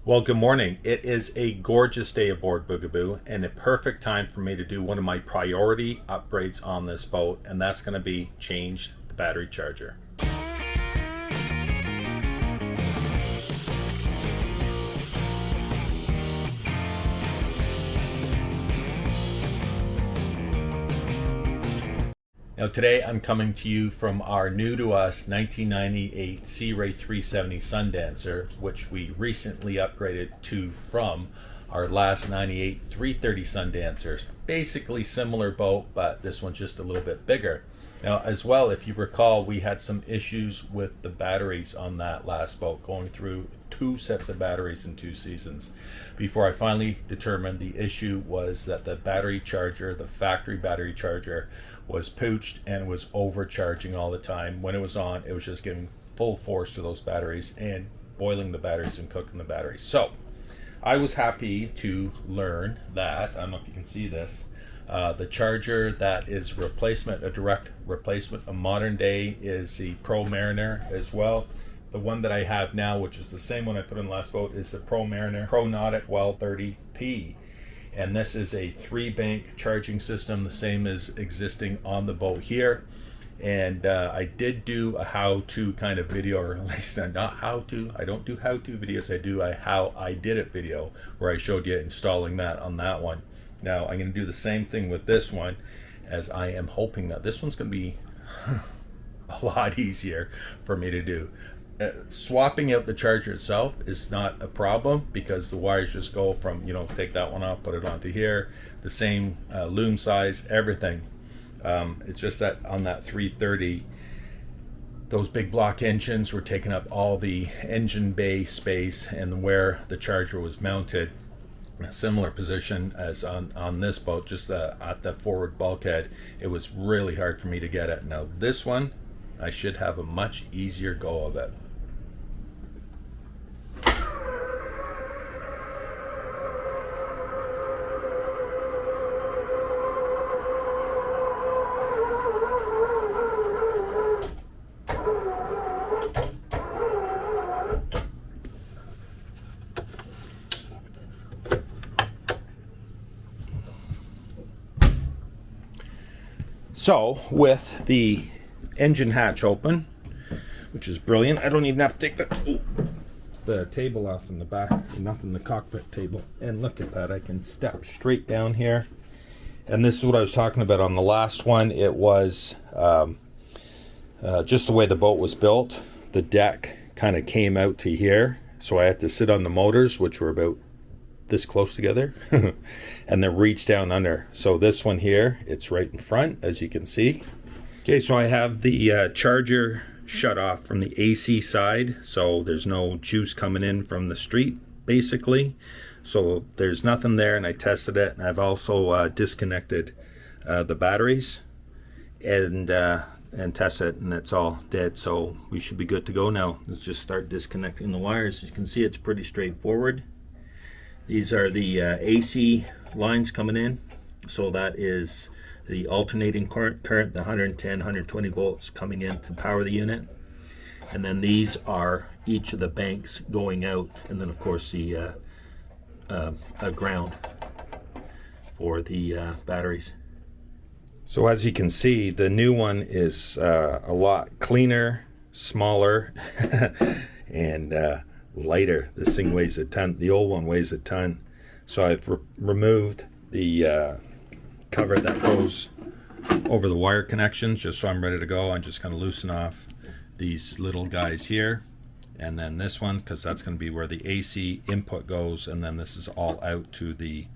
Well, good morning. It is a gorgeous day aboard Boogaboo and a perfect time for me to do one of my priority upgrades on this boat, and that's going to be change the battery charger. Now today I'm coming to you from our new to us 1998 Sea Ray 370 Sundancer, which we recently upgraded to from our last 98 330 Sundancers. Basically similar boat, but this one's just a little bit bigger. Now as well, if you recall, we had some issues with the batteries on that last boat, going through 2 sets of batteries in 2 seasons before I finally determined the issue was that the battery charger, the factory battery charger, was pooched and was overcharging all the time. When it was on, it was just giving full force to those batteries and boiling the batteries and cooking the batteries. So I was happy to learn that, I don't know if you can see this, the charger that is replacement, a direct replacement, a modern day, is the ProMariner as well. The one that I have now, which is the same one I put in the last boat, is the ProMariner ProNautic 1230P. And this is a 3-bank charging system, the same as existing on the boat here. And I did do a how-to kind of video, or at least not how-to, I don't do how-to videos, I do a how I did it video, where I showed you installing that on that one. Now I'm going to do the same thing with this one, as I am hoping that this one's going to be a lot easier for me to do. Swapping out the charger itself is not a problem because the wires just go from, take that one off, put it onto here, the same loom size, everything. It's just that on that 330, those big block engines were taking up all the engine bay space, and where the charger was mounted, a similar position as on this boat, just at the forward bulkhead, it was really hard for me to get it. Now this one, I should have a much easier go of it. So with the engine hatch open, which is brilliant, I don't even have to take the table off in the back, nothing, the cockpit table. And look at that, I can step straight down here. And this is what I was talking about on the last one. It was just the way the boat was built. The deck kind of came out to here, so I had to sit on the motors, which were about this close together, and then reach down under. So this one here, it's right in front, as you can see. Okay, so I have the charger shut off from the AC side, so there's no juice coming in from the street, basically. So there's nothing there, and I tested it, and I've also disconnected the batteries and test it, and it's all dead. So we should be good to go now. Let's just start disconnecting the wires. As you can see, it's pretty straightforward. These are the AC lines coming in, so that is the alternating current, the 110, 120 volts coming in to power the unit. And then these are each of the banks going out, and then of course the ground for the batteries. So as you can see, the new one is a lot cleaner, smaller, and lighter. This thing weighs a ton. The old one weighs a ton. So I've removed the cover that goes over the wire connections, just so I'm ready to go. I'm just going to loosen off these little guys here, and then this one, because that's going to be where the AC input goes, and then this is all out to the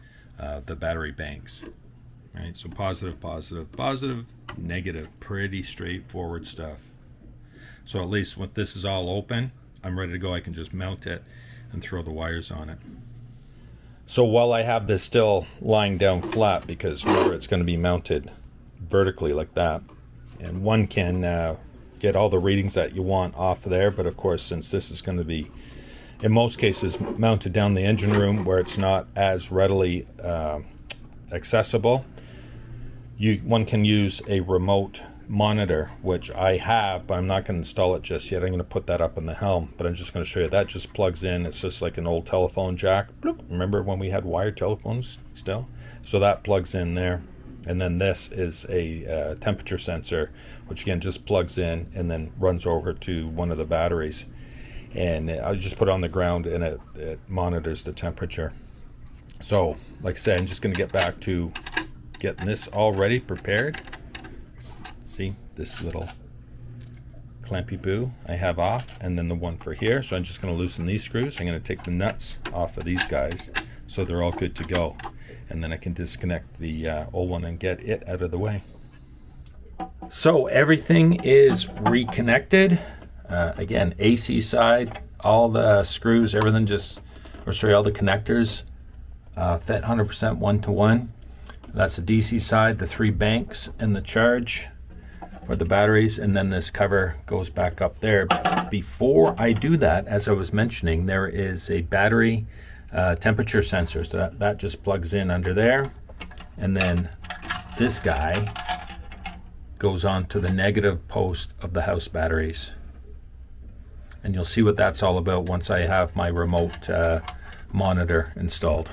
battery banks. All right, so positive, positive, positive, negative. Pretty straightforward stuff. So at least when this is all open, I'm ready to go. I can just mount it and throw the wires on it. So while I have this still lying down flat, because remember it's going to be mounted vertically like that, and one can get all the readings that you want off of there, but of course, since this is going to be in most cases mounted down the engine room where it's not as readily accessible, one can use a remote monitor, which I have, but I'm not going to install it just yet. I'm going to put that up in the helm, but I'm just going to show you that just plugs in. It's just like an old telephone jack. Bloop. Remember when we had wired telephones still? So that plugs in there. And then this is a temperature sensor, which again just plugs in and then runs over to one of the batteries. And I just put it on the ground and it monitors the temperature. So like I said, I'm just going to get back to getting this all ready, prepared. See this little clampy boo I have off, and then the one for here. So I'm just going to loosen these screws. I'm going to take the nuts off of these guys so they're all good to go. And then I can disconnect the old one and get it out of the way. So everything is reconnected. Again, AC side, all the screws, everything all the connectors fit 100% one-to-one. That's the DC side, the 3 banks and the charge for the batteries, and then this cover goes back up there. Before I do that, as I was mentioning, there is a battery temperature sensor, so that just plugs in under there, and then this guy goes on to the negative post of the house batteries, and you'll see what that's all about once I have my remote monitor installed.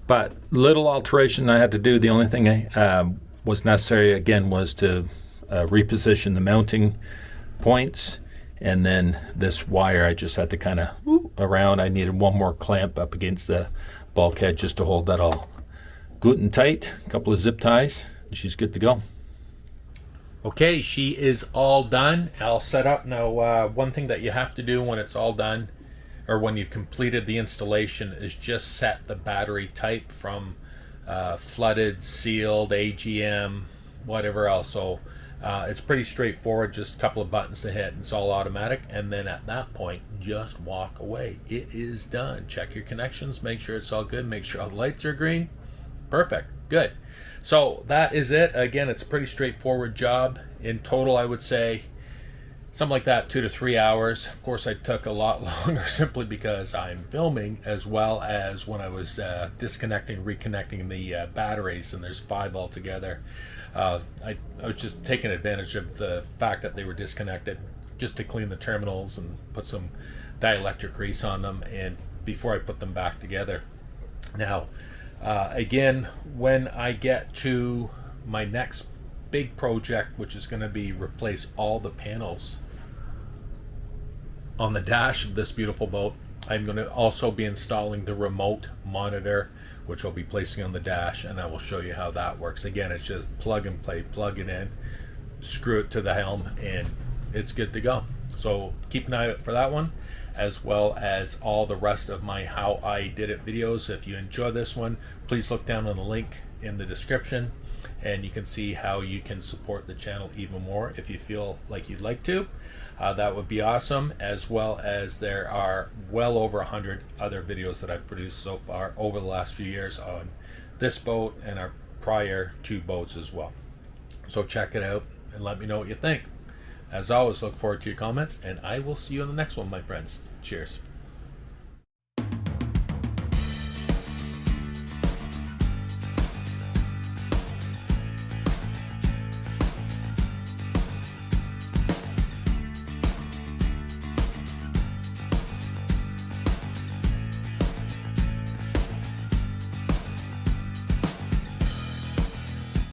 But little alteration I had to do. The only thing I was necessary again was to reposition the mounting points. And then this wire, I just had to kind of around. I needed one more clamp up against the bulkhead just to hold that all good and tight. A couple of zip ties, and she's good to go. Okay, she is all done. All set up. Now, one thing that you have to do when it's all done, or when you've completed the installation, is just set the battery type from flooded, sealed, AGM, whatever else. So it's pretty straightforward, just a couple of buttons to hit, and it's all automatic. And then at that point, just walk away. It is done. Check your connections, make sure it's all good, make sure all the lights are green. Perfect, good. So that is it. Again, it's a pretty straightforward job. In total, I would say something like that, 2 to 3 hours. Of course, I took a lot longer simply because I'm filming, as well as when I was disconnecting, reconnecting the batteries, and there's 5 altogether. I was just taking advantage of the fact that they were disconnected just to clean the terminals and put some dielectric grease on them, and before I put them back together. Now, again, when I get to my next big project, which is going to be replace all the panels on the dash of this beautiful boat, I'm going to also be installing the remote monitor, which I'll be placing on the dash, and I will show you how that works. Again, it's just plug and play, plug it in, screw it to the helm, and it's good to go. So keep an eye out for that one, as well as all the rest of my how I did it videos. If you enjoy this one, please look down on the link in the description, and you can see how you can support the channel even more if you feel like you'd like to. That would be awesome, as well as there are well over 100 other videos that I've produced so far over the last few years on this boat and our prior 2 boats as well. So check it out and let me know what you think. As always, look forward to your comments, and I will see you on the next one, my friends. Cheers.